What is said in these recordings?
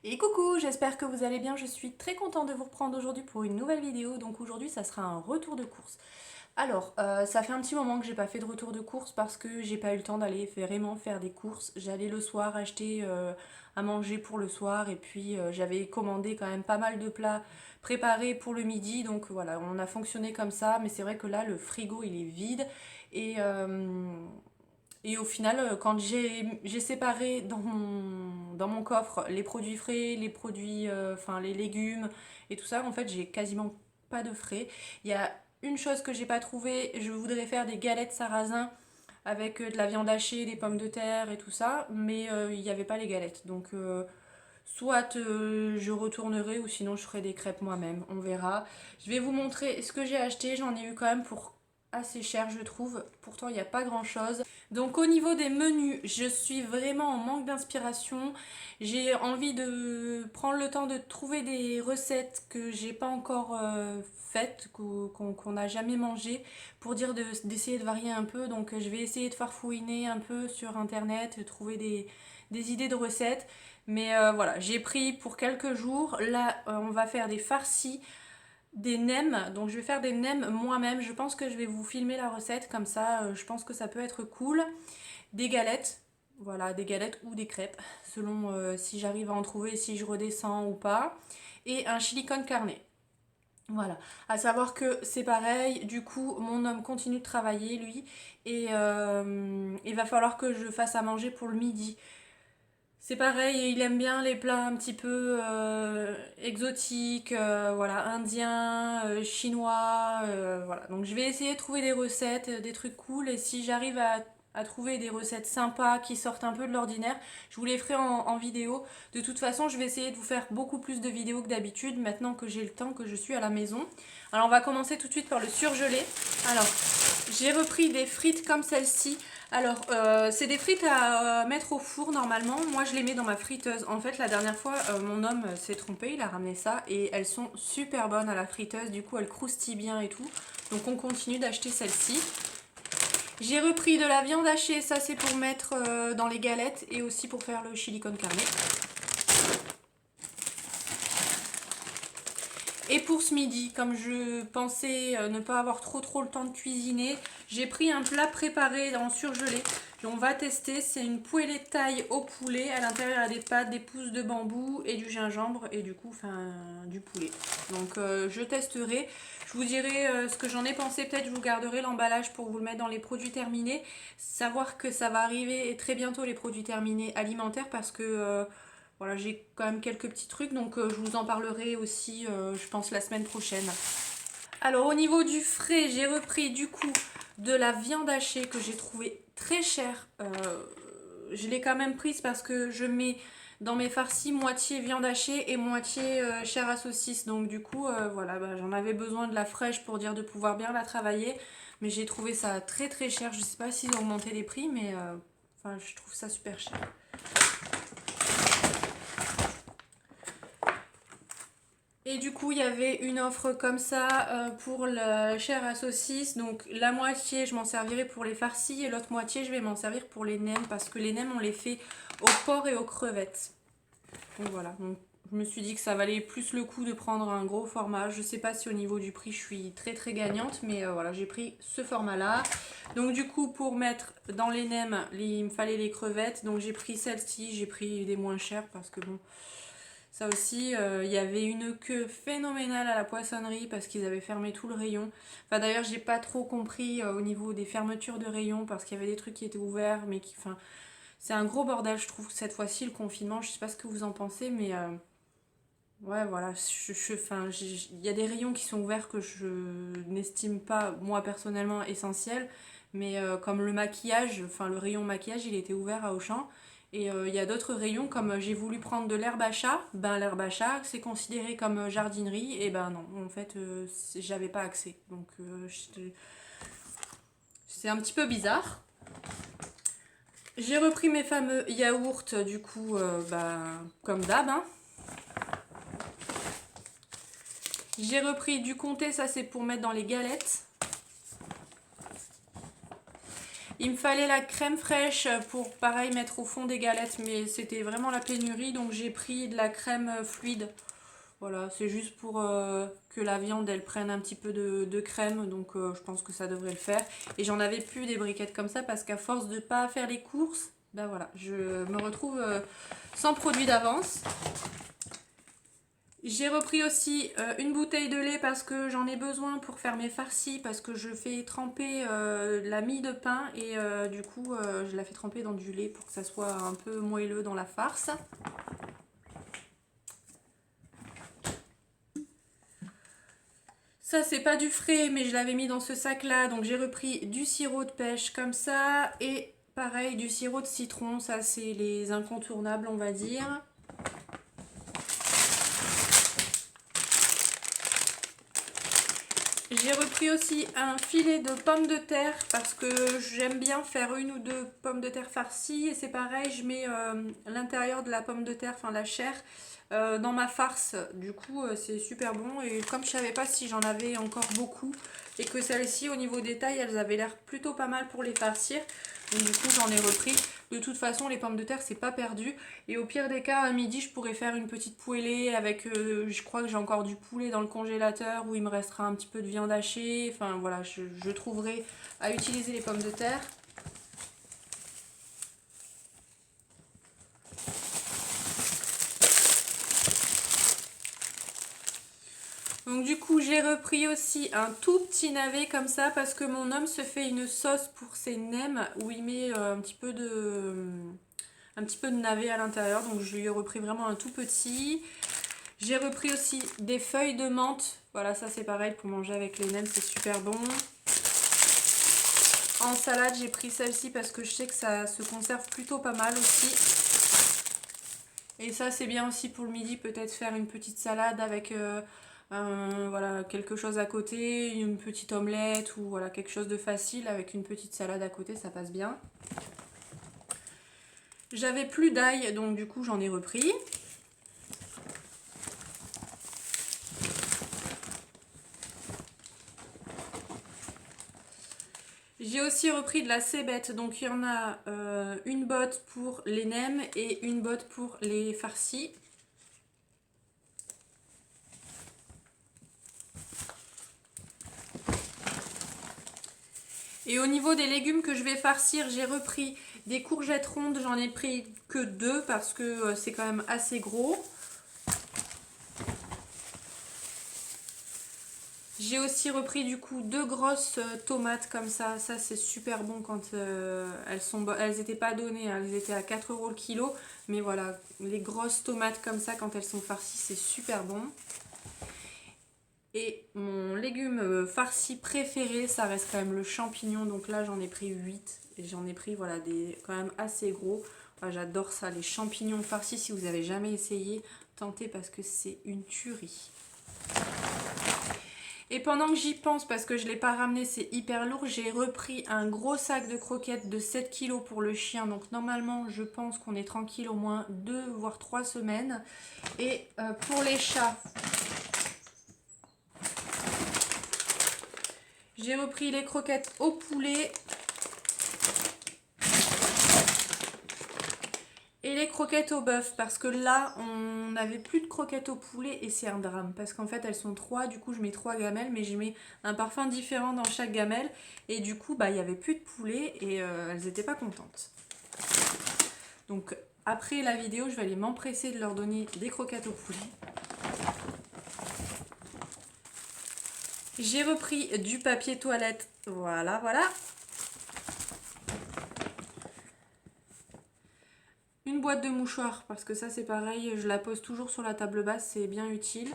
Et coucou, j'espère que vous allez bien, je suis très contente de vous reprendre aujourd'hui pour une nouvelle vidéo. Donc aujourd'hui ça sera un retour de course. Alors, ça fait un petit moment que j'ai pas fait de retour de course parce que j'ai pas eu le temps d'aller vraiment faire des courses. J'allais le soir acheter à manger pour le soir et puis j'avais commandé quand même pas mal de plats préparés pour le midi. Donc voilà, on a fonctionné comme ça, mais c'est vrai que là le frigo il est vide et... et au final, quand j'ai séparé dans mon coffre les produits frais, les produits, enfin les légumes et tout ça, en fait, j'ai quasiment pas de frais. Il y a une chose que j'ai pas trouvée, je voudrais faire des galettes sarrasin avec de la viande hachée, des pommes de terre et tout ça, mais il n'y avait pas les galettes. Donc, soit je retournerai ou sinon je ferai des crêpes moi-même, on verra. Je vais vous montrer ce que j'ai acheté, j'en ai eu quand même pour assez cher je trouve, pourtant il n'y a pas grand chose. Donc au niveau des menus, je suis vraiment en manque d'inspiration. J'ai envie de prendre le temps de trouver des recettes que j'ai pas encore faites, qu'on n'a jamais mangées, pour dire d'essayer de varier un peu. Donc je vais essayer de farfouiner un peu sur internet, de trouver des idées de recettes. Mais voilà, j'ai pris pour quelques jours. Là, on va faire des farcis, des nems. Donc je vais faire des nems moi-même. Je pense que je vais vous filmer la recette comme ça. Je pense que ça peut être cool. Des galettes. Voilà, des galettes ou des crêpes, selon si j'arrive à en trouver, si je redescends ou pas. Et un chili con carne. Voilà, à savoir que c'est pareil, du coup mon homme continue de travailler lui et il va falloir que je fasse à manger pour le midi. C'est pareil, il aime bien les plats un petit peu exotiques, voilà, indiens, chinois, voilà. Donc je vais essayer de trouver des recettes, des trucs cool, et si j'arrive à trouver des recettes sympas qui sortent un peu de l'ordinaire, je vous les ferai en vidéo. De toute façon, je vais essayer de vous faire beaucoup plus de vidéos que d'habitude, maintenant que j'ai le temps, que je suis à la maison. Alors on va commencer tout de suite par le surgelé. Alors, j'ai repris des frites comme celle-ci. Alors, c'est des frites à mettre au four normalement. Moi, je les mets dans ma friteuse. En fait, la dernière fois, mon homme s'est trompé, il a ramené ça et elles sont super bonnes à la friteuse. Du coup, elles croustillent bien et tout. Donc, on continue d'acheter celle-ci. J'ai repris de la viande hachée. Ça, c'est pour mettre dans les galettes et aussi pour faire le chili con carne. Et pour ce midi, comme je pensais ne pas avoir trop le temps de cuisiner, j'ai pris un plat préparé en surgelé. On va tester, c'est une poêlée de taille au poulet. À l'intérieur, il y a des pâtes, des pousses de bambou et du gingembre et du coup, enfin, du poulet. Donc, je testerai. Je vous dirai ce que j'en ai pensé. Peut-être je vous garderai l'emballage pour vous le mettre dans les produits terminés. Savoir que ça va arriver très bientôt les produits terminés alimentaires parce que voilà, j'ai quand même quelques petits trucs, donc je vous en parlerai aussi, je pense, la semaine prochaine. Alors, au niveau du frais, j'ai repris du coup de la viande hachée que j'ai trouvé très chère. Je l'ai quand même prise parce que je mets dans mes farcis moitié viande hachée et moitié chair à saucisse. Donc du coup, voilà, bah, j'en avais besoin de la fraîche pour dire de pouvoir bien la travailler. Mais j'ai trouvé ça très cher. Je sais pas s'ils ont augmenté les prix, mais enfin, je trouve ça super cher. Et du coup, il y avait une offre comme ça pour la chair à saucisse. Donc la moitié, je m'en servirai pour les farcis et l'autre moitié, je vais m'en servir pour les nems parce que les nems, on les fait au porc et aux crevettes. Donc voilà. Donc, je me suis dit que ça valait plus le coup de prendre un gros format. Je sais pas si au niveau du prix, je suis très gagnante, mais voilà, j'ai pris ce format-là. Donc du coup, pour mettre dans les nems, il me fallait les crevettes. Donc j'ai pris celle-ci, j'ai pris des moins chères parce que bon... Ça aussi, il y avait une queue phénoménale à la poissonnerie parce qu'ils avaient fermé tout le rayon. Enfin d'ailleurs, j'ai pas trop compris au niveau des fermetures de rayons parce qu'il y avait des trucs qui étaient ouverts, mais qui, enfin, c'est un gros bordel, je trouve cette fois-ci le confinement. Je sais pas ce que vous en pensez, mais ouais, voilà, enfin, il y a des rayons qui sont ouverts que je n'estime pas moi personnellement essentiels, mais comme le maquillage, enfin le rayon maquillage, il était ouvert à Auchan. Et il y a d'autres rayons, comme j'ai voulu prendre de l'herbe à chat, ben l'herbe à chat c'est considéré comme jardinerie, et ben non, en fait j'avais pas accès. Donc c'est un petit peu bizarre. J'ai repris mes fameux yaourts, du coup, ben, comme d'hab. Hein. J'ai repris du comté, ça c'est pour mettre dans les galettes. Il me fallait la crème fraîche pour pareil mettre au fond des galettes, mais c'était vraiment la pénurie, donc j'ai pris de la crème fluide. Voilà, c'est juste pour que la viande elle prenne un petit peu de crème, donc je pense que ça devrait le faire. Et j'en avais plus des briquettes comme ça parce qu'à force de pas faire les courses, ben voilà, je me retrouve sans produit d'avance. J'ai repris aussi une bouteille de lait parce que j'en ai besoin pour faire mes farcis, parce que je fais tremper la mie de pain et du coup je la fais tremper dans du lait pour que ça soit un peu moelleux dans la farce. Ça c'est pas du frais mais je l'avais mis dans ce sac là, donc j'ai repris du sirop de pêche comme ça et pareil du sirop de citron, ça c'est les incontournables on va dire. J'ai repris aussi un filet de pommes de terre parce que j'aime bien faire une ou deux pommes de terre farcies et c'est pareil, je mets l'intérieur de la pomme de terre, enfin la chair, dans ma farce. Du coup c'est super bon et comme je savais pas si j'en avais encore beaucoup et que celles-ci au niveau des tailles elles avaient l'air plutôt pas mal pour les farcir, donc du coup j'en ai repris. De toute façon les pommes de terre c'est pas perdu et au pire des cas à midi je pourrais faire une petite poêlée avec je crois que j'ai encore du poulet dans le congélateur où il me restera un petit peu de viande hachée, enfin voilà je trouverai à utiliser les pommes de terre. Donc du coup j'ai repris aussi un tout petit navet comme ça parce que mon homme se fait une sauce pour ses nems où il met un petit peu de navet à l'intérieur, donc je lui ai repris vraiment un tout petit. J'ai repris aussi des feuilles de menthe, voilà ça c'est pareil pour manger avec les nems, c'est super bon. En salade j'ai pris celle-ci parce que je sais que ça se conserve plutôt pas mal aussi. Et ça c'est bien aussi pour le midi, peut-être faire une petite salade avec voilà, quelque chose à côté, une petite omelette ou voilà, quelque chose de facile avec une petite salade à côté, ça passe bien. J'avais plus d'ail donc du coup j'en ai repris. J'ai aussi repris de la cébette, donc il y en a une botte pour les nems et une botte pour les farcis. Et au niveau des légumes que je vais farcir, j'ai repris des courgettes rondes, j'en ai pris que 2 parce que c'est quand même assez gros. J'ai aussi repris du coup 2 grosses tomates comme ça c'est super bon quand elles étaient pas données, hein, elles étaient à 4 € le kilo. Mais voilà, les grosses tomates comme ça quand elles sont farcies c'est super bon. Et mon légume farci préféré, ça reste quand même le champignon. Donc là, j'en ai pris 8. Et j'en ai pris voilà, des quand même assez gros. Enfin, j'adore ça, les champignons farcis. Si vous avez jamais essayé, tentez parce que c'est une tuerie. Et pendant que j'y pense, parce que je ne l'ai pas ramené, c'est hyper lourd, j'ai repris un gros sac de croquettes de 7 kg pour le chien. Donc normalement, je pense qu'on est tranquille au moins 2 voire 3 semaines. Et pour les chats... J'ai repris les croquettes au poulet et les croquettes au bœuf parce que là on n'avait plus de croquettes au poulet et c'est un drame parce qu'en fait elles sont 3, du coup je mets 3 gamelles mais je mets un parfum différent dans chaque gamelle et du coup bah il n'y avait plus de poulet et elles n'étaient pas contentes. Donc après la vidéo je vais aller m'empresser de leur donner des croquettes au poulet. J'ai repris du papier toilette, voilà. Une boîte de mouchoirs, parce que ça c'est pareil, je la pose toujours sur la table basse, c'est bien utile.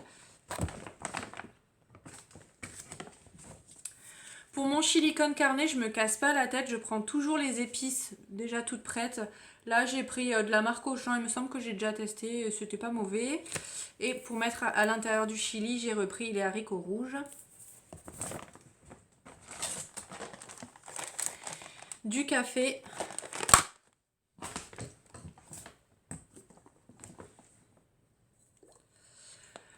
Pour mon chili con carne, je me casse pas la tête, je prends toujours les épices déjà toutes prêtes. Là j'ai pris de la marque Auchan, il me semble que j'ai déjà testé, c'était pas mauvais. Et pour mettre à l'intérieur du chili, j'ai repris les haricots rouges. Du café.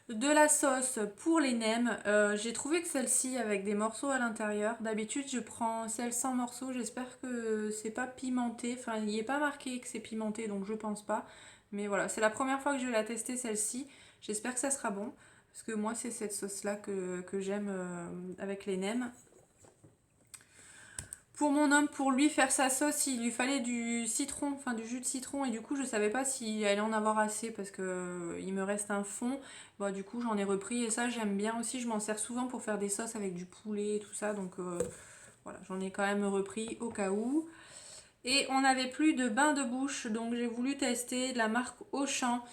de la sauce pour les nems. J'ai trouvé que celle-ci avec des morceaux à l'intérieur. D'habitude je prends celle sans morceaux. J'espère que c'est pas pimenté. Enfin il n'y est pas marqué que c'est pimenté donc je pense pas. Mais voilà, c'est la première fois que je vais la tester celle-ci. J'espère que ça sera bon. Parce que moi c'est cette sauce là que j'aime avec les nems. Pour mon homme, pour lui faire sa sauce, il lui fallait du citron, enfin du jus de citron, et du coup je savais pas s'il allait en avoir assez parce que il me reste un fond. Bon, du coup j'en ai repris et ça j'aime bien aussi, je m'en sers souvent pour faire des sauces avec du poulet et tout ça, donc voilà, j'en ai quand même repris au cas où. Et on n'avait plus de bain de bouche, donc j'ai voulu tester de la marque Auchan.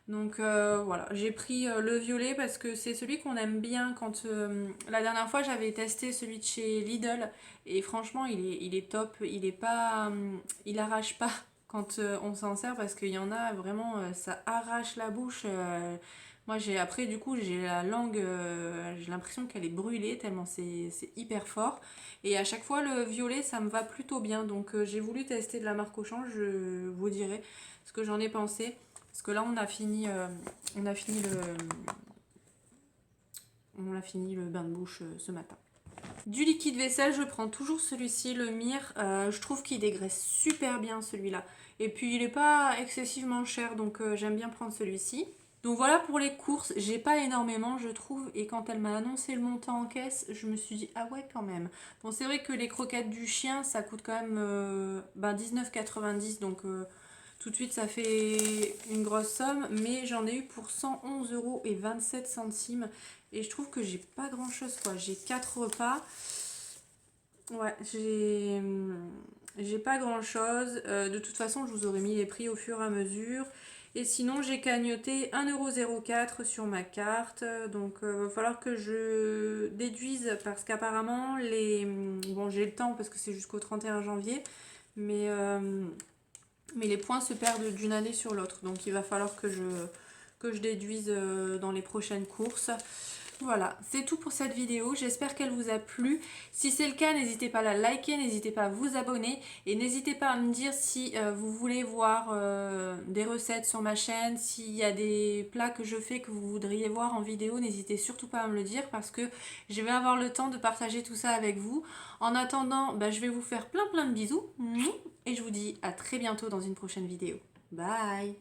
Donc voilà, j'ai pris le violet parce que c'est celui qu'on aime bien quand la dernière fois j'avais testé celui de chez Lidl et franchement il est top, il est pas il arrache pas quand on s'en sert parce qu'il y en a vraiment ça arrache la bouche. Moi j'ai après du coup j'ai la langue j'ai l'impression qu'elle est brûlée tellement c'est hyper fort et à chaque fois le violet ça me va plutôt bien donc j'ai voulu tester de la marque Auchan, je vous dirai ce que j'en ai pensé. Parce que là, on a fini le bain de bouche ce matin. Du liquide vaisselle, je prends toujours celui-ci, le Mire. Je trouve qu'il dégraisse super bien celui-là. Et puis, il n'est pas excessivement cher, donc j'aime bien prendre celui-ci. Donc voilà pour les courses, j'ai pas énormément je trouve et quand elle m'a annoncé le montant en caisse, je me suis dit ah ouais quand même. Bon c'est vrai que les croquettes du chien ça coûte quand même 19,90 donc tout de suite ça fait une grosse somme mais j'en ai eu pour 111,27 € et je trouve que j'ai pas grand chose quoi, j'ai 4 repas. Ouais, j'ai pas grand chose. De toute façon, je vous aurais mis les prix au fur et à mesure. Et sinon, j'ai cagnoté 1,04 € sur ma carte. Donc, il va falloir que je déduise parce qu'apparemment, bon, j'ai le temps parce que c'est jusqu'au 31 janvier. Mais les points se perdent d'une année sur l'autre. Donc, il va falloir que je déduise dans les prochaines courses. Voilà, c'est tout pour cette vidéo, j'espère qu'elle vous a plu. Si c'est le cas, n'hésitez pas à la liker, n'hésitez pas à vous abonner et n'hésitez pas à me dire si vous voulez voir des recettes sur ma chaîne, s'il y a des plats que je fais que vous voudriez voir en vidéo, n'hésitez surtout pas à me le dire parce que je vais avoir le temps de partager tout ça avec vous. En attendant, je vais vous faire plein de bisous et je vous dis à très bientôt dans une prochaine vidéo. Bye!